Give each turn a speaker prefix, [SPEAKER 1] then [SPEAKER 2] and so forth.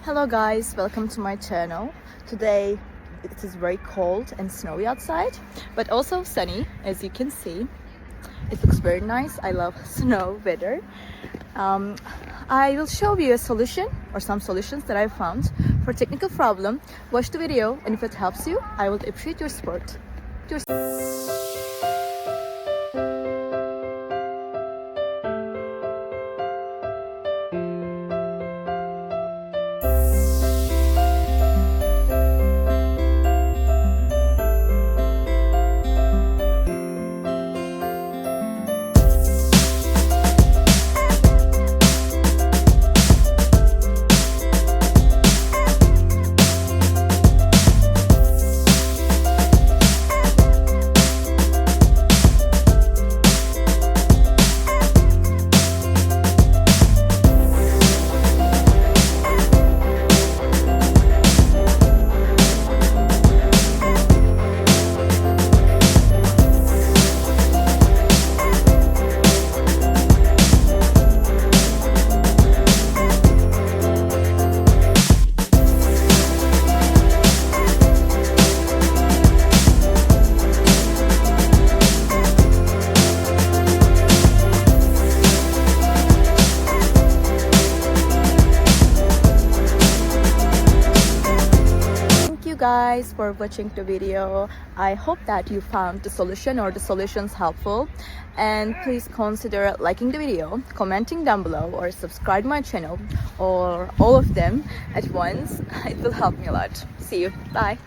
[SPEAKER 1] Hello guys, welcome to my channel. Today it is very cold and snowy outside, but also sunny, as you can see. It looks very nice. I love snow weather. I will show you a solution or some solutions that I found for technical problem. Watch the video, and if it helps you, I would appreciate your support. Guys for watching the video. I hope that you found the solution or the solutions helpful, and please consider liking the video, commenting down below, or subscribe my channel, or all of them at once. It will help me a lot. See you. Bye.